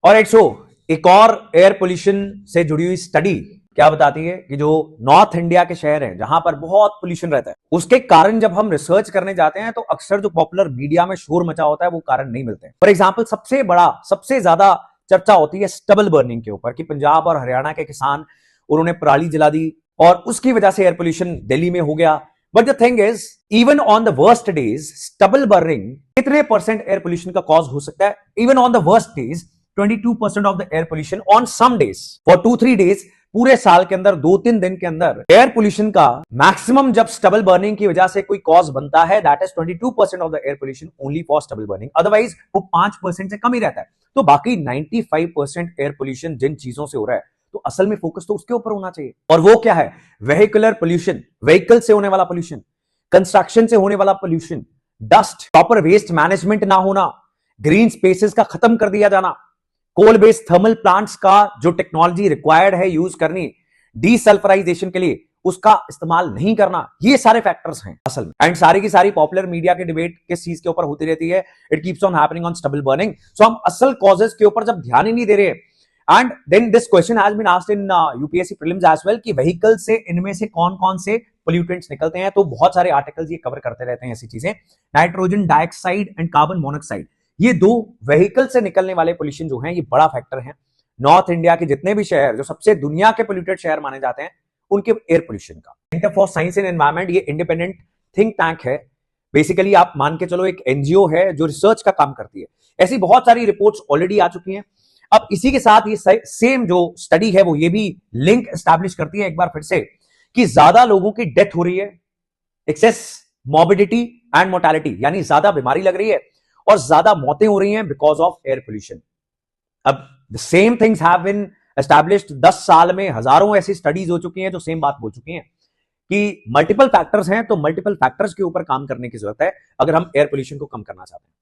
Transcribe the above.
और सो एक और एयर पोल्यूशन से जुड़ी हुई स्टडी क्या बताती है कि जो नॉर्थ इंडिया के शहर हैं जहां पर बहुत पोल्यूशन रहता है, उसके कारण जब हम रिसर्च करने जाते हैं तो अक्सर जो पॉपुलर मीडिया में शोर मचा होता है वो कारण नहीं मिलते हैं। फॉर एग्जाम्पल सबसे ज्यादा चर्चा होती है स्टबल बर्निंग के ऊपर कि पंजाब और हरियाणा के किसान उन्होंने पराली जला दी और उसकी वजह से एयर पोल्यूशन दिल्ली में हो गया। But the thing is, even on the worst days stubble burning कितने परसेंट एयर पोल्यूशन का कॉज हो सकता है? Even on the worst days 22% of the air pollution on some days for 2-3 days, पूरे साल के अंदर 2-3 दिन के अंदर एयर पोल्यूशन का मैक्सिमम जब स्टबल बर्निंग की वजह से कोई कॉज बनता है, that is 22% of the air pollution only for stubble burning. Otherwise वो 5% से कम ही रहता है। तो बाकी 95% एयर पोल्यूशन जिन चीजों से हो रहा है, तो असल में फोकस तो उसके ऊपर होना चाहिए। और वो क्या है? वेहिकुलर पोल्यूशन, व्हीकल से होने वाला पोल्यूशन, कंस्ट्रक्शन से होने वाला pollution, dust, proper waste management ना होना, ग्रीन स्पेसेस का खत्म कर दिया जाना, कोल बेस्ड थर्मल प्लांट्स का जो टेक्नोलॉजी रिक्वायर्ड है यूज करनी डीसल्फराइजेशन के लिए, उसका इस्तेमाल नहीं करना, ये सारे फैक्टर्स हैं असल में। एंड सारी की सारी पॉपुलर मीडिया की डिबेट किस चीज के ऊपर होती रहती है? It keeps on happening on stubble burning. So हम असल कॉजेस के ऊपर जब ध्यान ही नहीं दे रहे हैं, and then this question has been asked in UPSC prelims as well कि व्हीकल से इनमें से कौन कौन से पोल्यूटेंट्स निकलते हैं। तो बहुत सारे आर्टिकल्स ये कवर करते रहते हैं ऐसी चीजें। Nitrogen dioxide and carbon monoxide, ये दो व्हीकल से निकलने वाले पोल्यूशन जो हैं, ये बड़ा फैक्टर है। नॉर्थ इंडिया के जितने भी शहर जो सबसे दुनिया के पोल्यूटेड शहर माने जाते हैं, उनके एयर पोल्यूशन का। Centre for science and environment ये इंडिपेंडेंट थिंक टैंक है। बेसिकली आप मान के चलो एक एनजीओ है जो रिसर्च का काम करती है। ऐसी बहुत सारी रिपोर्ट्स ऑलरेडी आ चुकी हैं। अब इसी के साथ ये सेम जो स्टडी है वो ये भी लिंक एस्टैब्लिश करती है एक बार फिर से कि ज्यादा लोगों की डेथ हो रही है, एक्सेस मॉर्बिडिटी एंड मोर्टेलिटी, यानी ज्यादा बीमारी लग रही है और ज्यादा मौतें हो रही हैं बिकॉज ऑफ एयर पोल्यूशन। अब the same things have been established. 10 साल में हजारों ऐसी स्टडीज हो चुकी हैं जो सेम बात बोल चुकी हैं कि मल्टीपल फैक्टर्स हैं, तो मल्टीपल फैक्टर्स के ऊपर काम करने की जरूरत है अगर हम एयर पोल्यूशन को कम करना चाहते हैं।